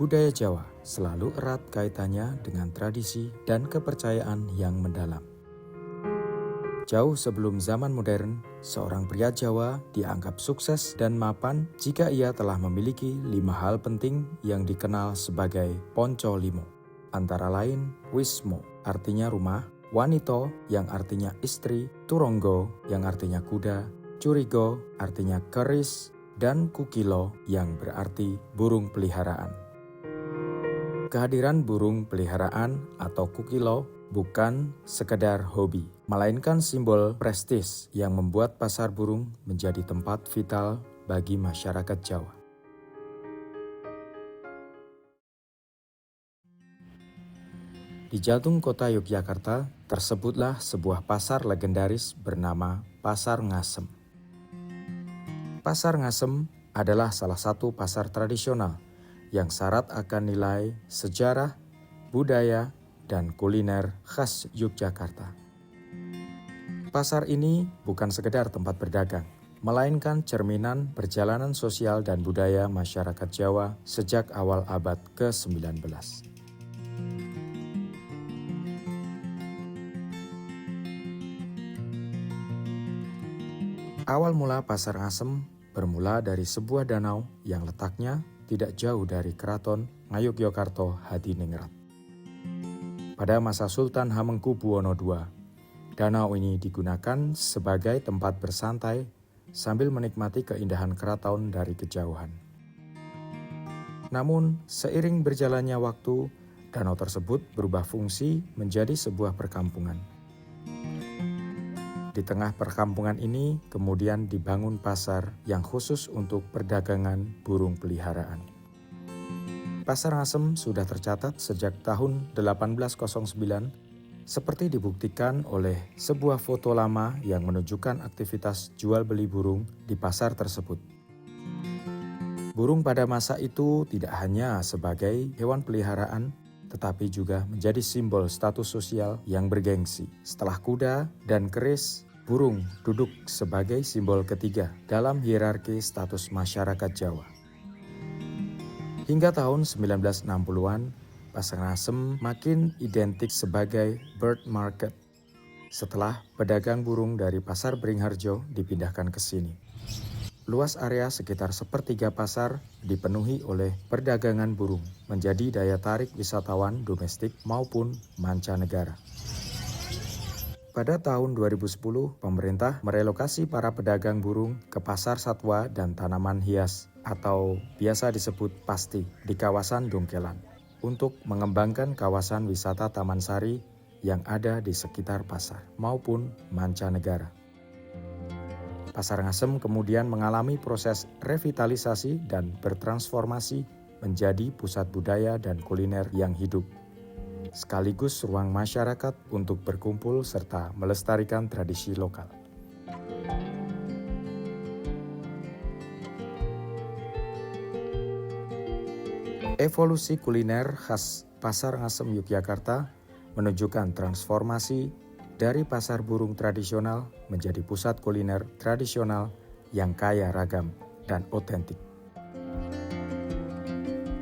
Budaya Jawa selalu erat kaitannya dengan tradisi dan kepercayaan yang mendalam. Jauh sebelum zaman modern, seorang pria Jawa dianggap sukses dan mapan jika ia telah memiliki 5 hal penting yang dikenal sebagai Ponco Limo. Antara lain, Wismo, artinya rumah, Wanito, yang artinya istri, Turonggo, yang artinya kuda, Curigo, artinya keris, dan Kukilo, yang berarti burung peliharaan. Kehadiran burung peliharaan atau kukilo bukan sekedar hobi, melainkan simbol prestis yang membuat pasar burung menjadi tempat vital bagi masyarakat Jawa. Di jantung kota Yogyakarta, tersebutlah sebuah pasar legendaris bernama Pasar Ngasem. Pasar Ngasem adalah salah satu pasar tradisional yang syarat akan nilai sejarah, budaya, dan kuliner khas Yogyakarta. Pasar ini bukan sekedar tempat berdagang, melainkan cerminan perjalanan sosial dan budaya masyarakat Jawa sejak awal abad ke-19. Awal mula Pasar Ngasem bermula dari sebuah danau yang letaknya tidak jauh dari Keraton Ngayogyakarta Hadiningrat. Pada masa Sultan Hamengkubuwono II, danau ini digunakan sebagai tempat bersantai sambil menikmati keindahan keraton dari kejauhan. Namun, seiring berjalannya waktu, danau tersebut berubah fungsi menjadi sebuah perkampungan. Di tengah perkampungan ini kemudian dibangun pasar yang khusus untuk perdagangan burung peliharaan. Pasar Ngasem sudah tercatat sejak tahun 1809, seperti dibuktikan oleh sebuah foto lama yang menunjukkan aktivitas jual beli burung di pasar tersebut. Burung pada masa itu tidak hanya sebagai hewan peliharaan, tetapi juga menjadi simbol status sosial yang bergengsi. Setelah kuda dan keris, burung duduk sebagai simbol ketiga dalam hierarki status masyarakat Jawa. Hingga tahun 1960-an, Pasar Ngasem makin identik sebagai bird market setelah pedagang burung dari Pasar Beringharjo dipindahkan ke sini. Luas area sekitar sepertiga pasar dipenuhi oleh perdagangan burung, menjadi daya tarik wisatawan domestik maupun mancanegara. Pada tahun 2010, pemerintah merelokasi para pedagang burung ke pasar satwa dan tanaman hias atau biasa disebut PASTI di kawasan Dongkelan untuk mengembangkan kawasan wisata Taman Sari yang ada di sekitar pasar maupun mancanegara. Pasar Ngasem kemudian mengalami proses revitalisasi dan bertransformasi menjadi pusat budaya dan kuliner yang hidup, sekaligus ruang masyarakat untuk berkumpul serta melestarikan tradisi lokal. Evolusi kuliner khas Pasar Ngasem Yogyakarta menunjukkan transformasi dari pasar burung tradisional menjadi pusat kuliner tradisional yang kaya ragam dan otentik.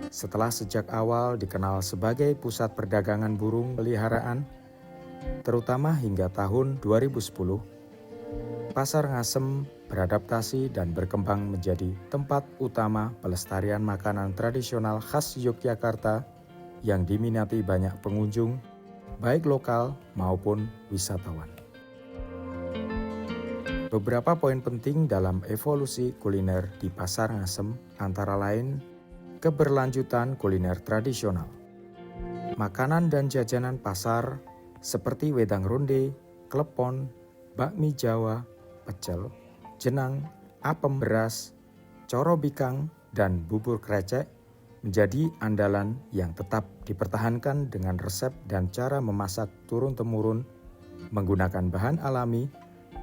Setelah sejak awal dikenal sebagai pusat perdagangan burung peliharaan, terutama hingga tahun 2010, Pasar Ngasem beradaptasi dan berkembang menjadi tempat utama pelestarian makanan tradisional khas Yogyakarta yang diminati banyak pengunjung, baik lokal maupun wisatawan. Beberapa poin penting dalam evolusi kuliner di Pasar Ngasem antara lain keberlanjutan kuliner tradisional. Makanan dan jajanan pasar seperti wedang ronde, klepon, bakmi Jawa, pecel, jenang, apem beras, coro bikang, dan bubur krecek menjadi andalan yang tetap dipertahankan dengan resep dan cara memasak turun-temurun menggunakan bahan alami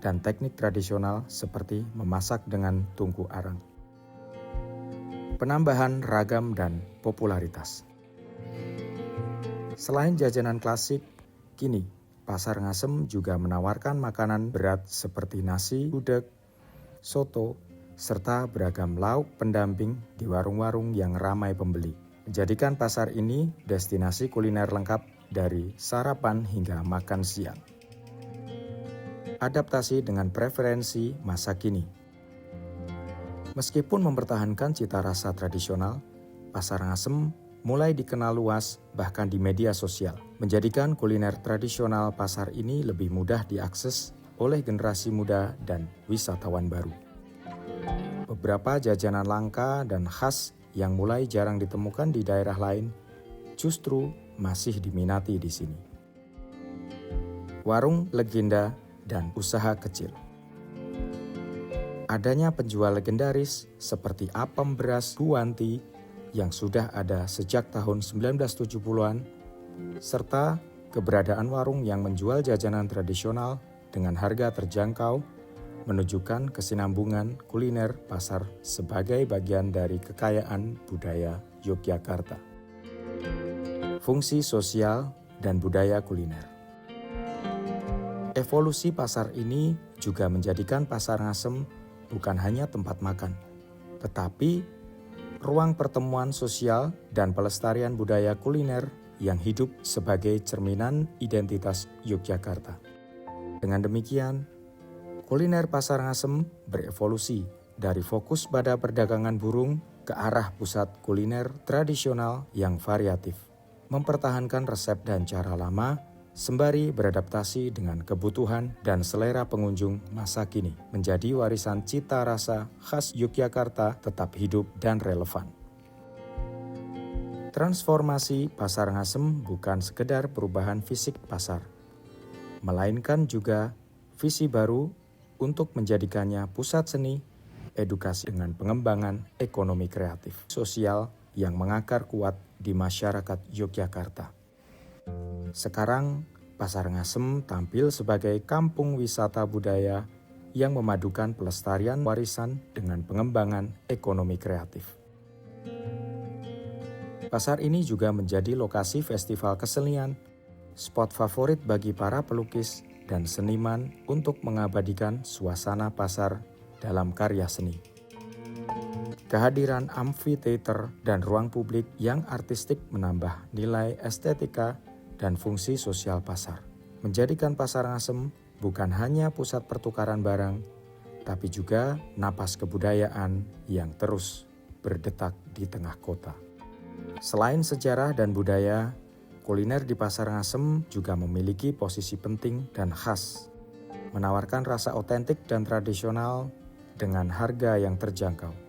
dan teknik tradisional seperti memasak dengan tungku arang. Penambahan ragam dan popularitas. Selain jajanan klasik, kini Pasar Ngasem juga menawarkan makanan berat seperti nasi, gudeg, soto, serta beragam lauk pendamping di warung-warung yang ramai pembeli. menjadikan pasar ini destinasi kuliner lengkap dari sarapan hingga makan siang. Adaptasi dengan preferensi masa kini. Meskipun mempertahankan cita rasa tradisional, Pasar Ngasem mulai dikenal luas bahkan di media sosial, menjadikan kuliner tradisional pasar ini lebih mudah diakses oleh generasi muda dan wisatawan baru. Beberapa jajanan langka dan khas yang mulai jarang ditemukan di daerah lain justru masih diminati di sini. Warung legenda dan usaha kecil. Adanya penjual legendaris seperti apem beras Bu Wanti yang sudah ada sejak tahun 1970-an, serta keberadaan warung yang menjual jajanan tradisional dengan harga terjangkau menunjukkan kesinambungan kuliner pasar sebagai bagian dari kekayaan budaya Yogyakarta. Fungsi sosial dan budaya kuliner. Evolusi pasar ini juga menjadikan Pasar Ngasem bukan hanya tempat makan, tetapi ruang pertemuan sosial dan pelestarian budaya kuliner yang hidup sebagai cerminan identitas Yogyakarta. Dengan demikian, kuliner Pasar Ngasem berevolusi dari fokus pada perdagangan burung ke arah pusat kuliner tradisional yang variatif, mempertahankan resep dan cara lama sembari beradaptasi dengan kebutuhan dan selera pengunjung masa kini, menjadi warisan cita rasa khas Yogyakarta tetap hidup dan relevan. Transformasi Pasar Ngasem bukan sekedar perubahan fisik pasar, melainkan juga visi baru untuk menjadikannya pusat seni, edukasi dengan pengembangan ekonomi kreatif, sosial yang mengakar kuat di masyarakat Yogyakarta. Sekarang, Pasar Ngasem tampil sebagai kampung wisata budaya yang memadukan pelestarian warisan dengan pengembangan ekonomi kreatif. Pasar ini juga menjadi lokasi festival kesenian, spot favorit bagi para pelukis dan seniman untuk mengabadikan suasana pasar dalam karya seni. Kehadiran amphitheater dan ruang publik yang artistik menambah nilai estetika dan fungsi sosial pasar, menjadikan Pasar Ngasem bukan hanya pusat pertukaran barang, tapi juga napas kebudayaan yang terus berdetak di tengah kota. Selain sejarah dan budaya, kuliner di Pasar Ngasem juga memiliki posisi penting dan khas, menawarkan rasa otentik dan tradisional dengan harga yang terjangkau.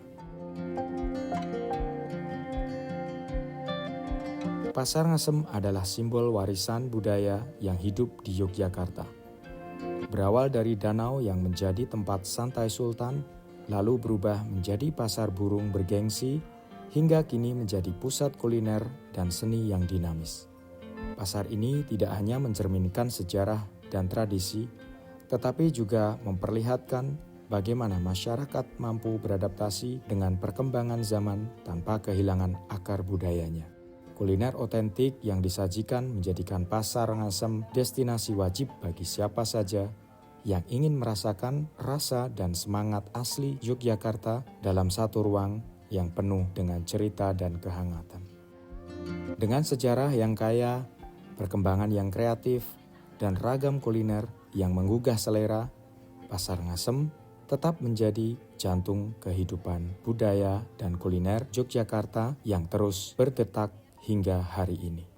Pasar Ngasem adalah simbol warisan budaya yang hidup di Yogyakarta. Berawal dari danau yang menjadi tempat santai sultan, lalu berubah menjadi pasar burung bergengsi, hingga kini menjadi pusat kuliner dan seni yang dinamis. Pasar ini tidak hanya mencerminkan sejarah dan tradisi, tetapi juga memperlihatkan bagaimana masyarakat mampu beradaptasi dengan perkembangan zaman tanpa kehilangan akar budayanya. Kuliner otentik yang disajikan menjadikan Pasar Ngasem destinasi wajib bagi siapa saja yang ingin merasakan rasa dan semangat asli Yogyakarta dalam satu ruang yang penuh dengan cerita dan kehangatan. Dengan sejarah yang kaya, perkembangan yang kreatif, dan ragam kuliner yang menggugah selera, Pasar Ngasem tetap menjadi jantung kehidupan budaya dan kuliner Yogyakarta yang terus berdetak hingga hari ini.